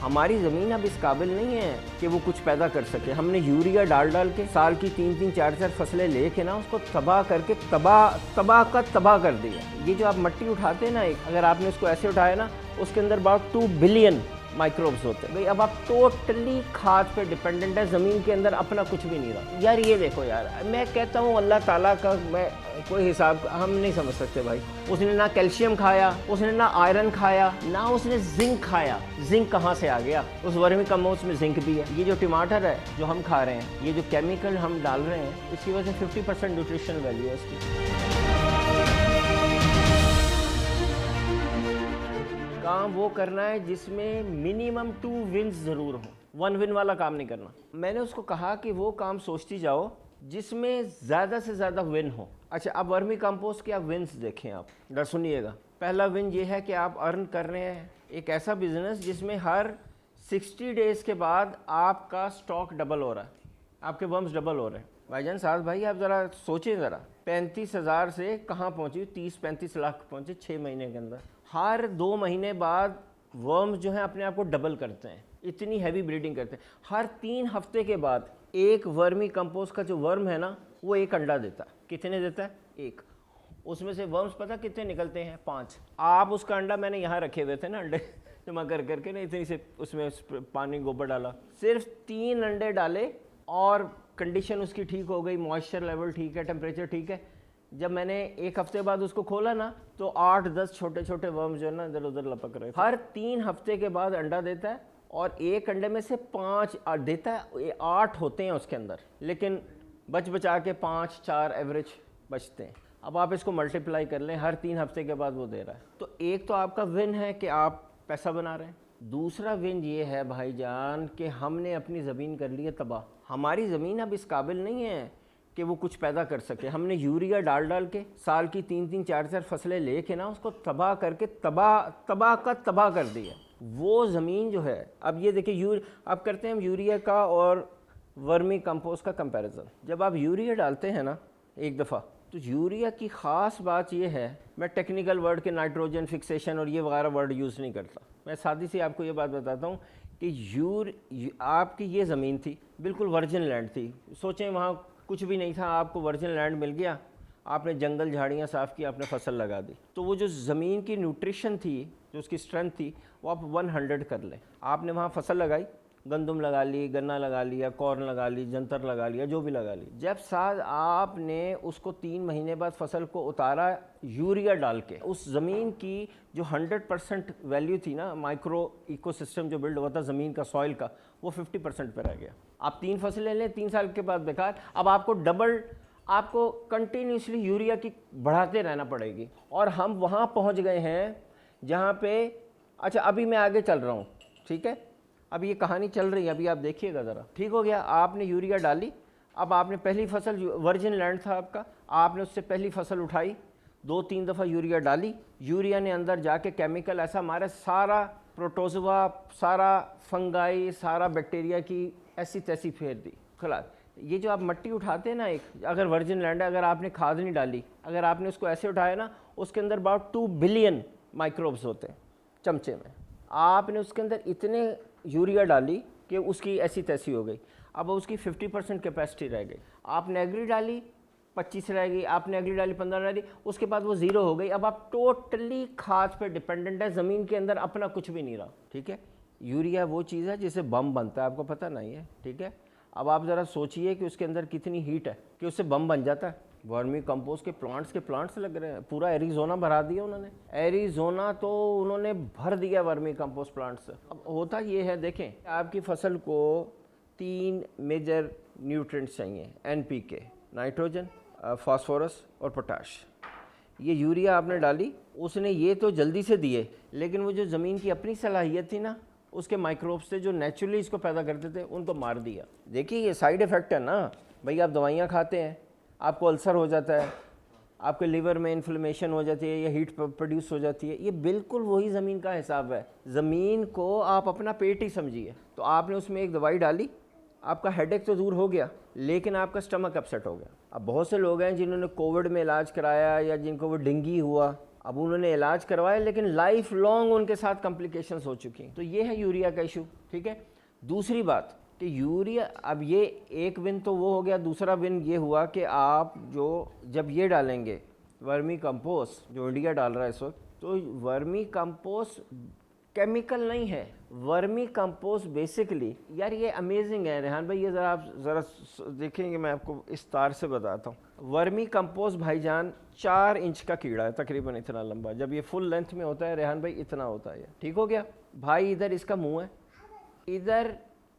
हमारी ज़मीन अब इस काबिल नहीं है कि वो कुछ पैदा कर सके। हमने यूरिया डाल डाल के साल की 3-3, 4-4 फसलें लेके ना उसको तबाह करके तबाह कर दिया। ये जो आप मिट्टी उठाते हैं ना, अगर आपने उसको ऐसे उठाया ना, उसके अंदर about 2 बिलियन माइक्रोब्स होते हैं। भाई अब आप टोटली खाद पे डिपेंडेंट है, ज़मीन के अंदर अपना कुछ भी नहीं रहा। यार ये देखो यार, मैं कहता हूँ अल्लाह ताला का मैं कोई हिसाब हम नहीं समझ सकते भाई। उसने ना कैल्शियम खाया, उसने ना आयरन खाया, ना उसने जिंक खाया। जिंक कहाँ से आ गया? उस वर्मी कंपोस्ट में जिंक भी है। ये जो टमाटर है जो हम खा रहे हैं, ये जो केमिकल हम डाल रहे हैं, इसकी वजह से 50% न्यूट्रिशनल वैल्यू है इसकी। काम वो करना है जिसमें मिनिमम 2 विन्स ज़रूर हो। 1 विन वाला काम नहीं करना। मैंने उसको कहा कि वो काम सोचती जाओ जिसमें ज़्यादा से ज़्यादा विन हो। अच्छा, अब वर्मी कंपोस्ट के आप विन्स देखें। आप डर सुनिएगा। पहला विन ये है कि आप अर्न कर रहे हैं एक ऐसा बिजनेस जिसमें हर 60 डेज़ के बाद आपका स्टॉक डबल हो रहा है, आपके वर्म्स डबल हो रहे हैं। भाईजान साहब भाई आप ज़रा सोचें, ज़रा 35,000 से कहाँ पहुँची? 30-35 लाख पहुँचे 6 महीने के अंदर। हर 2 महीने बाद वर्म्स जो हैं अपने आप को डबल करते हैं, इतनी हैवी ब्रीडिंग करते हैं। हर 3 हफ्ते के बाद एक वर्मी कंपोस्ट का जो वर्म है ना, वो एक अंडा देता है। कितने देता है? एक। उसमें से वर्म्स पता कितने निकलते हैं? 5। आप उसका अंडा, मैंने यहाँ रखे हुए थे ना अंडे जमा कर करके ना, इतनी से उसमें पानी गोबर डाला, सिर्फ 3 अंडे डाले और कंडीशन उसकी ठीक हो गई, मॉइस्चर लेवल ठीक है, टेम्परेचर ठीक है। जब मैंने 1 हफ्ते बाद उसको खोला ना, तो 8-10 छोटे छोटे वर्म जो है ना इधर उधर लपक रहे। हर 3 हफ्ते के बाद अंडा देता है और एक अंडे में से 5 देता है। 8 होते हैं उसके अंदर, लेकिन बचा के 5-4 एवरेज बचते हैं। अब आप इसको मल्टीप्लाई कर लें, हर 3 हफ्ते के बाद वो दे रहा है। तो एक तो आपका विन है कि आप पैसा बना रहे हैं। दूसरा विन ये है भाईजान कि हमने अपनी ज़मीन कर ली है तबाह। हमारी ज़मीन अब इस काबिल नहीं है कि वो कुछ पैदा कर सके। हमने यूरिया डाल डाल के साल की 3-3, 4-4 फसलें लेके ना उसको तबाह करके तबाह कर दिया। वो ज़मीन जो है, अब ये देखिए, अब करते हैं हम यूरिया का और वर्मी कंपोस्ट का कंपैरिजन। जब आप यूरिया डालते हैं ना एक दफ़ा, तो यूरिया की ख़ास बात ये है, मैं टेक्निकल वर्ड के नाइट्रोजन फिक्सेशन और ये वगैरह वर्ड यूज़ नहीं करता। मैं सादी सी आपको ये बात बताता हूँ कि आपकी ये ज़मीन थी, बिल्कुल वर्जिन लैंड थी। सोचें वहाँ कुछ भी नहीं था, आपको वर्जिन लैंड मिल गया, आपने जंगल झाड़ियाँ साफ़ की, आपने फसल लगा दी, तो वो जो ज़मीन की न्यूट्रिशन थी, जो उसकी स्ट्रेंथ थी, वो आप 100 कर लें। आपने वहाँ फसल लगाई, गंदम लगा ली, गन्ना लगा लिया, कॉर्न लगा ली, जंतर लगा लिया, जो भी लगा ली। जब साथ आपने उसको 3 महीने बाद फसल को उतारा यूरिया डाल के, उस ज़मीन की जो 100% वैल्यू थी ना, माइक्रो इकोसिस्टम जो बिल्ड हुआ था ज़मीन का, सॉइल का, वो 50% पर रह गया। आप 3 फसलें लें, 3 साल के बाद बेकार। अब आपको डबल, आपको कंटिन्यूसली यूरिया की बढ़ाते रहना पड़ेगी। और हम वहाँ पहुँच गए हैं जहाँ पे, अच्छा अभी मैं आगे चल रहा हूँ, ठीक है, अब ये कहानी चल रही है, अभी आप देखिएगा ज़रा। ठीक हो गया, आपने यूरिया डाली, अब आपने पहली फसल, वर्जिन लैंड था आपका, आपने उससे पहली फसल उठाई, 2-3 दफ़ा यूरिया डाली, यूरिया ने अंदर जाके केमिकल ऐसा मारा, सारा प्रोटोजोआ, सारा फंगाई, सारा बैक्टीरिया की ऐसी तैसी फेर दी खलास। ये जो आप मिट्टी उठाते हैं ना, एक अगर वर्जिन लैंड है, अगर आपने खाद नहीं डाली, अगर आपने उसको ऐसे उठाया ना, उसके अंदर about 2 बिलियन माइक्रोब्स होते हैं चमचे में। आपने उसके अंदर इतने यूरिया डाली कि उसकी ऐसी तैसी हो गई। अब उसकी 50% कैपेसिटी रह गई। आपने एग्री डाली, 25 रह गई, आपने एग्री डाली, 15 रह गई, उसके बाद वो 0 हो गई। अब आप टोटली खाद पे डिपेंडेंट है, ज़मीन के अंदर अपना कुछ भी नहीं रहा। ठीक है, यूरिया वो चीज़ है जिससे बम बनता है, आपको पता नहीं है। ठीक है, अब आप ज़रा सोचिए कि उसके अंदर कितनी हीट है कि उससे बम बन जाता है। वर्मी कंपोस्ट के प्लांट्स लग रहे हैं, पूरा एरिज़ोना भरा दिया उन्होंने। एरिज़ोना तो उन्होंने भर दिया वर्मी कंपोस्ट प्लांट से। अब होता ये है, देखें, आपकी फसल को 3 मेजर न्यूट्रिएंट्स चाहिए, NPK, नाइट्रोजन, फास्फोरस और पोटाश। ये यूरिया आपने डाली, उसने ये तो जल्दी से दिए, लेकिन वो जो ज़मीन की अपनी सलाहियत थी ना, उसके माइक्रोब्स से जो नेचुरली इसको पैदा करते थे, उनको मार दिया। देखिए ये साइड इफ़ेक्ट है ना भाई। आप दवाइयाँ खाते हैं, आपको अल्सर हो जाता है, आपके लिवर में इन्फ्लेमेशन हो जाती है, या हीट प्रोड्यूस हो जाती है। ये बिल्कुल वही ज़मीन का हिसाब है। ज़मीन को आप अपना पेट ही समझिए। तो आपने उसमें एक दवाई डाली, आपका हेडेक तो दूर हो गया, लेकिन आपका स्टमक अपसेट हो गया। अब बहुत से लोग हैं जिन्होंने कोविड में इलाज कराया, या जिनको वो डेंगू हुआ, अब उन्होंने इलाज करवाया लेकिन लाइफ लॉन्ग उनके साथ कॉम्प्लिकेशंस हो चुकी हैं। तो ये है यूरिया का इशू, ठीक है। दूसरी बात कि यूरिया, अब ये एक विन तो वो हो गया, दूसरा विन ये हुआ कि आप जो जब ये डालेंगे वर्मी कंपोस्ट जो इंडिया डाल रहा है इस वक्त, तो वर्मी कंपोस्ट केमिकल नहीं है। वर्मी कंपोस्ट बेसिकली, यार ये अमेजिंग है रेहान भाई, ये ज़रा आप ज़रा देखेंगे, मैं आपको इस तार से बताता हूँ। वर्मी कंपोस्ट भाईजान 4 इंच का कीड़ा है, तकरीबन इतना लंबा। जब ये फुल लेंथ में होता है रेहान भाई इतना होता है, ठीक हो गया भाई। इधर इसका मुंह है, इधर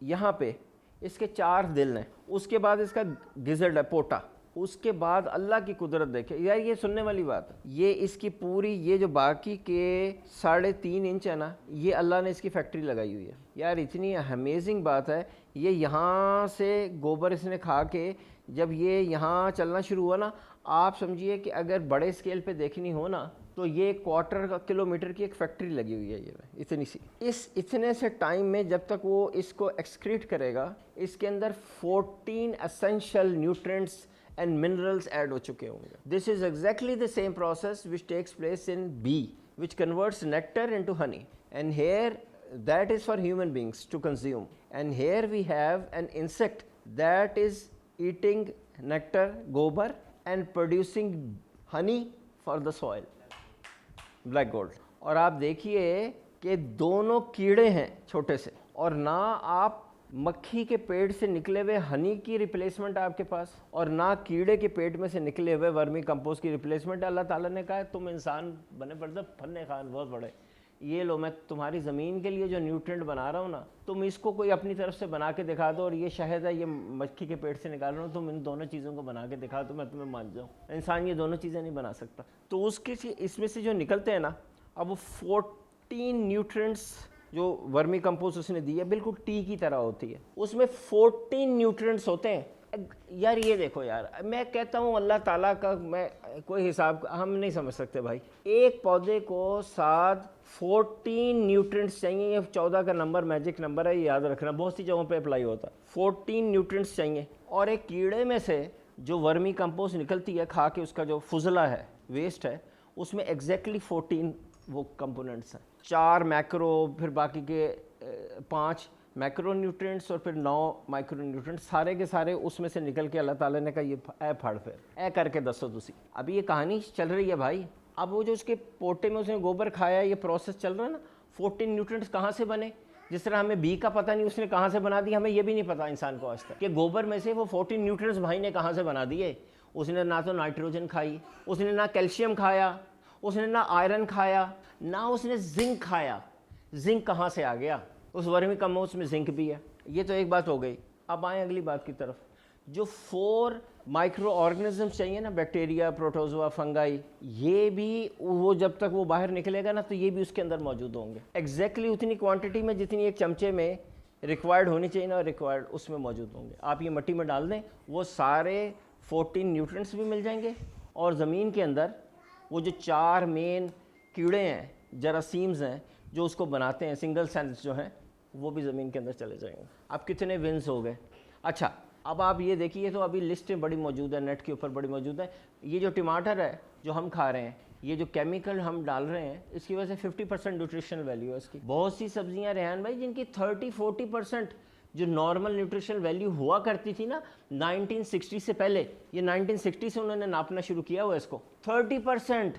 यहाँ पे इसके 4 दिल हैं, उसके बाद इसका गिजर्ड है, पोटा, उसके बाद अल्लाह की कुदरत देखे यार, ये सुनने वाली बात है। ये इसकी पूरी, ये जो बाकी के 3.5 इंच है ना, ये अल्लाह ने इसकी फैक्ट्री लगाई हुई है यार। इतनी अमेजिंग बात है। ये यहाँ से गोबर इसने खा के जब ये यहाँ चलना शुरू हुआ ना, आप समझिए कि अगर बड़े स्केल पे देखनी हो ना तो ये 1/4 किलोमीटर की एक फैक्ट्री लगी हुई है ये इतनी सी। इस इतने से टाइम में जब तक वो इसको एक्सक्रीट करेगा, इसके अंदर 14 essential nutrients and minerals add हो चुके होंगे। This is exactly the same process which takes place in bee which converts nectar into honey, and here that is for human beings to consume, and here we have an insect that is eating nectar, gobar, and producing honey for the soil, black gold। और आप देखिए कि दोनों कीड़े हैं छोटे से, और ना आप मक्खी के पेट से निकले हुए हनी की रिप्लेसमेंट आपके पास, और ना कीड़े के पेट में से निकले हुए वर्मी कंपोस्ट की रिप्लेसमेंट। अल्लाह ताला ने कहा तुम इंसान बने पड़ते फन्ने खान बहुत बड़े, ये लो मैं तुम्हारी ज़मीन के लिए जो न्यूट्रिएंट बना रहा हूँ ना, तुम इसको कोई अपनी तरफ से बना के दिखा दो, और ये शहद है ये मक्खी के पेट से निकाल रहा हूँ, तुम इन दोनों चीज़ों को बना के दिखा दो, मैं तुम्हें मान जाऊँ। इंसान ये दोनों चीज़ें नहीं बना सकता। तो उसके इसमें से जो निकलते हैं ना, अब वो 14 न्यूट्रिएंट्स जो वर्मी कंपोस्ट उसने दी है बिल्कुल टी की तरह होती है, उसमें 14 न्यूट्रिएंट्स होते हैं यार। ये देखो यार, मैं कहता हूँ अल्लाह ताला का मैं कोई हिसाब हम नहीं समझ सकते भाई। एक पौधे को साथ 14 न्यूट्रिएंट्स चाहिए, ये 14 का नंबर मैजिक नंबर है, ये याद रखना, बहुत सी जगहों पे अप्लाई होता है। 14 न्यूट्रिएंट्स चाहिए, और एक कीड़े में से जो वर्मी कंपोस्ट निकलती है खा के, उसका जो फुजला है, वेस्ट है, उसमें एग्जैक्टली 14 वो कंपोनेंट्स हैं। 4 मैक्रो, फिर बाकी के 5 मैक्रो न्यूट्रिएंट्स, और फिर 9 माइक्रो न्यूट्रिएंट्स, सारे के सारे उसमें से निकल के अल्लाह ताला ने कहा ये ए फाड़ फिर ए करके दसो तुसी। अभी ये कहानी चल रही है भाई। अब वो जो उसके पोटे में उसने गोबर खाया, ये प्रोसेस चल रहा है ना, 14 न्यूट्रिएंट्स कहाँ से बने, जिस तरह हमें बी का पता नहीं उसने कहाँ से बना दी, हमें ये भी नहीं पता इंसान को आज तक कि गोबर में से वो 14 न्यूट्रिएंट्स भाई ने कहाँ से बना दिए। उसने ना तो नाइट्रोजन खाई, उसने ना कैल्शियम खाया, उसने ना आयरन खाया, ना उसने जिंक खाया। जिंक कहाँ से आ गया, उस वर्मी कंपोस्ट में जिंक भी है। ये तो एक बात हो गई। अब आए अगली बात की तरफ, जो 4 माइक्रो ऑर्गेनिजम्स चाहिए ना, बैक्टीरिया, प्रोटोजोआ, फंगाई, ये भी वो जब तक वो बाहर निकलेगा ना तो ये भी उसके अंदर मौजूद होंगे एग्जैक्टली उतनी क्वांटिटी में जितनी एक चमचे में रिक्वायर्ड होनी चाहिए ना, रिक्वायर्ड उसमें मौजूद होंगे। आप ये मिट्टी में डाल दें, वो सारे 14 न्यूट्रिएंट्स भी मिल जाएंगे, और ज़मीन के अंदर वो जो 4 मेन कीड़े हैं, जरासीम्स हैं, जो उसको बनाते हैं, सिंगल सेल्स जो हैं, वो भी ज़मीन के अंदर चले जाएंगे। अब कितने विन्स हो गए। अच्छा, अब आप ये देखिए, तो अभी लिस्टें बड़ी मौजूद है, नेट के ऊपर बड़ी मौजूद है। ये जो टमाटर है जो हम खा रहे हैं, ये जो केमिकल हम डाल रहे हैं, इसकी वजह से 50% न्यूट्रिशनल वैल्यू है इसकी। बहुत सी सब्जियां रेहान भाई जिनकी 30-40% जो नॉर्मल न्यूट्रिशनल वैल्यू हुआ करती थी ना 1960 से पहले, ये 1960 से उन्होंने नापना शुरू किया हुआ इसको, 30%,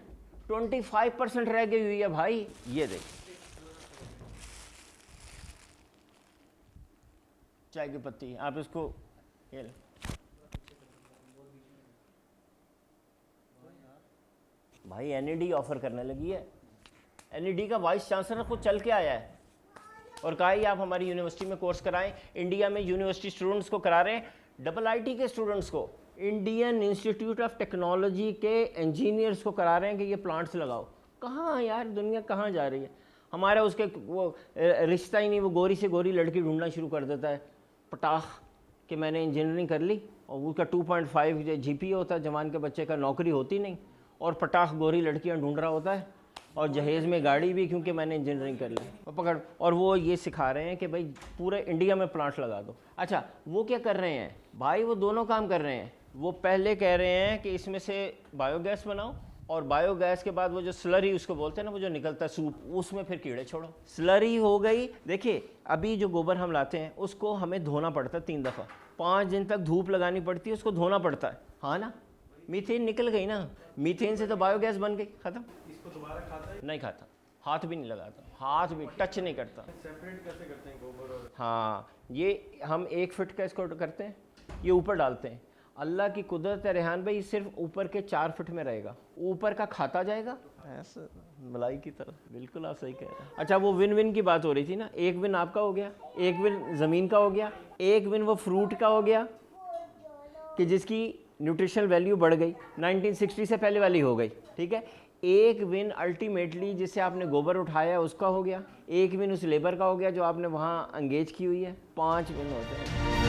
25% रह गई हुई है भाई। ये देखिए चाय की पत्ती, आप इसको ये भाई एनईडी ऑफर करने लगी है। एनईडी का वाइस चांसलर खुद चल के आया है और कहा ही आप हमारी यूनिवर्सिटी में कोर्स कराएं। इंडिया में यूनिवर्सिटी स्टूडेंट्स को करा रहे हैं, IIT के स्टूडेंट्स को, इंडियन इंस्टीट्यूट ऑफ टेक्नोलॉजी के इंजीनियर्स को करा रहे हैं कि ये प्लांट्स लगाओ। कहाँ यार दुनिया कहाँ जा रही है। हमारा उसके वो रिश्ता ही नहीं, वो गोरी से गोरी लड़की ढूंढना शुरू कर देता है पटाख कि मैंने इंजीनियरिंग कर ली, और उसका 2.5 GPA होता है, जवान के बच्चे का नौकरी होती नहीं, और पटाख गोरी लड़कियां ढूंढ रहा होता है, और जहेज़ में गाड़ी भी क्योंकि मैंने इंजीनियरिंग कर ली, और पकड़, और वो ये सिखा रहे हैं कि भाई पूरे इंडिया में प्लांट लगा दो। अच्छा, वो क्या कर रहे हैं भाई, वो दोनों काम कर रहे हैं। वो पहले कह रहे हैं कि इसमें से बायोगैस बनाओ, और बायोगैस के बाद वो जो स्लरी उसको बोलते हैं ना, वो जो निकलता है सूप, उसमें फिर कीड़े छोड़ो। स्लरी हो गई। देखिए अभी जो गोबर हम लाते हैं उसको हमें धोना पड़ता है 3 दफ़ा, 5 दिन तक धूप लगानी पड़ती है, उसको धोना पड़ता है, हाँ ना। मीथेन निकल गई ना, मीथेन से तो बायोगैस बन गई, खत्म। इसको दोबारा खाता है? नहीं खाता, हाथ भी नहीं लगाता, हाथ भी टच नहीं करता। सेपरेट कैसे करते हैं गोबर और? हाँ, ये हम 1 फीट का इसको करते हैं, ये ऊपर डालते हैं। अल्लाह की कुदरत है रेहान भाई, सिर्फ ऊपर के 4 फीट में रहेगा, ऊपर का खाता जाएगा ऐसे मलाई की तरह। बिल्कुल आप सही कह रहे हैं। अच्छा, वो विन विन की बात हो रही थी ना, एक विन आपका हो गया, एक विन ज़मीन का हो गया, एक विन वो फ्रूट का हो गया कि जिसकी न्यूट्रिशनल वैल्यू बढ़ गई, 1960 से पहले वाली हो गई, ठीक है। एक विन अल्टीमेटली जिससे आपने गोबर उठाया उसका हो गया, एक विन उस लेबर का हो गया जो आपने वहाँ एंगेज की हुई है। 5 विन होते हैं।